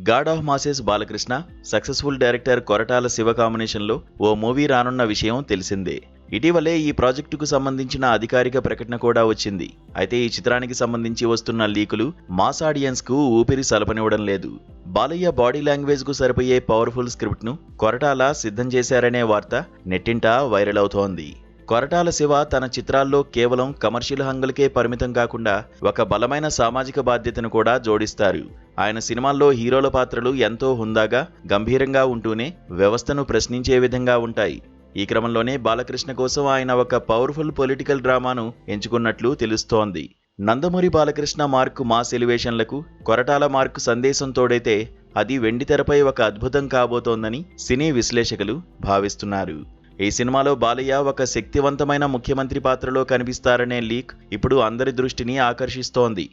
God of masses Balakrishna, successful director Koratala Shiva కాంబినేషన్లో ఓ movie రానున్న విషయం తెలిసిందే. ఇటీవలే ఈ ప్రాజెక్టుకు సంబంధించిన అధికారిక ప్రకటన కూడా వచ్చింది. అయితే ఈ చిత్రానికి సంబంధించి వస్తున్న లీకులు మాస్ ఆడియన్స్ కు ఊపిరి సలపనివ్వడం లేదు. బాలయ్య బాడీ లాంగ్వేజ్ కు సరిపోయే పవర్ఫుల్ స్క్రిప్ట్ ను కొరటాల సిద్ధం చేశారనే వార్త నెట్టింట వైరల్ అవుతోంది. కొరటాల శివ తన చిత్రాల్లో కేవలం కమర్షియల్ హంగులకే పరిమితం కాకుండా ఒక బలమైన సామాజిక బాధ్యతను కూడా జోడిస్తారు. ఆయన సినిమాల్లో హీరోల పాత్రలు ఎంతో హుందాగా, గంభీరంగా ఉంటూనే వ్యవస్థను ప్రశ్నించే విధంగా ఉంటాయి. ఈ క్రమంలోనే బాలకృష్ణ కోసం ఆయన ఒక పవర్ఫుల్ పొలిటికల్ డ్రామాను ఎంచుకున్నట్లు తెలుస్తోంది. నందమూరి బాలకృష్ణ మార్కు మాస్ ఎలివేషన్లకు కొరటాల మార్కు సందేశం తోడైతే అది వెండితెరపై ఒక అద్భుతం కాబోతోందని సినీ విశ్లేషకులు భావిస్తున్నారు. ఈ సినిమాలో బాలయ్య ఒక శక్తివంతమైన ముఖ్యమంత్రి పాత్రలో కనిపిస్తారనే లీక్ ఇప్పుడు అందరి దృష్టిని ఆకర్షిస్తోంది.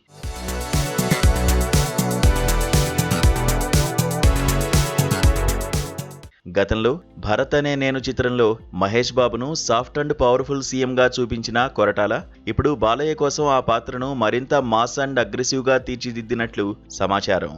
గతంలో భరత్ అనే నేను చిత్రంలో మహేష్ బాబును సాఫ్ట్ అండ్ పవర్ఫుల్ సీఎంగా చూపించిన కొరటాల ఇప్పుడు బాలయ్య కోసం ఆ పాత్రను మరింత మాస్ అండ్ అగ్రెసివ్గా తీర్చిదిద్దినట్లు సమాచారం.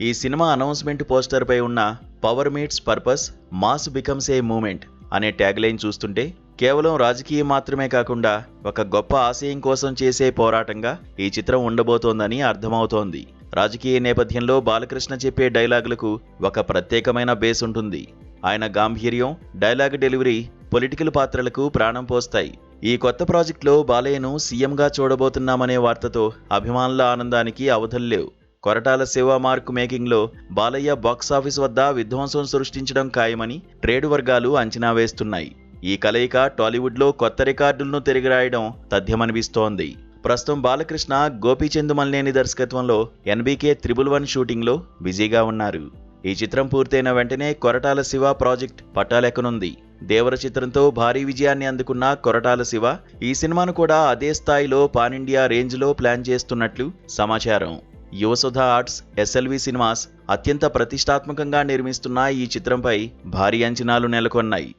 ఈ సినిమా అనౌన్స్మెంట్ పోస్టర్పై ఉన్న power meets purpose, mass becomes a moment అనే ట్యాగ్లైన్ చూస్తుంటే కేవలం రాజకీయం మాత్రమే కాకుండా ఒక గొప్ప ఆశయం కోసం చేసే పోరాటంగా ఈ చిత్రం ఉండబోతోందని అర్థమవుతోంది. రాజకీయ నేపథ్యంలో బాలకృష్ణ చెప్పే డైలాగులకు ఒక ప్రత్యేకమైన బేస్ ఉంటుంది. ఆయన గాంభీర్యం, డైలాగ్ డెలివరీ పొలిటికల్ పాత్రలకు ప్రాణం పోస్తాయి. ఈ కొత్త ప్రాజెక్టులో బాలయ్యను సీఎంగా చూడబోతున్నామనే వార్తతో అభిమానుల ఆనందానికి అవధుల్లేవు. కొరటాల శివ మార్క్ మేకింగ్లో బాలయ్య బాక్సాఫీస్ వద్ద విధ్వంసం సృష్టించడం ఖాయమని ట్రేడ్ వర్గాలు అంచనా వేస్తున్నాయి. ఈ కలయిక టాలీవుడ్లో కొత్త రికార్డులను తిరిగిరాయడం తథ్యమనిపిస్తోంది. ప్రస్తుతం బాలకృష్ణ గోపీచంద్ మల్లేని దర్శకత్వంలో NBK 111 షూటింగ్లో బిజీగా ఉన్నారు. ఈ చిత్రం పూర్తయిన వెంటనే కొరటాల శివ ప్రాజెక్ట్ పట్టాలెక్కనుంది. దేవర చిత్రంతో భారీ విజయాన్ని అందుకున్న కొరటాల శివ ఈ సినిమాను కూడా అదే స్థాయిలో పాన్ ఇండియా రేంజ్లో ప్లాన్ చేస్తున్నట్లు సమాచారం. యువసుధ ఆర్ట్స్, SLV సినిమాస్ అత్యంత ప్రతిష్టాత్మకంగా నిర్మిస్తున్న ఈ చిత్రంపై భారీ అంచనాలు నెలకొన్నాయి.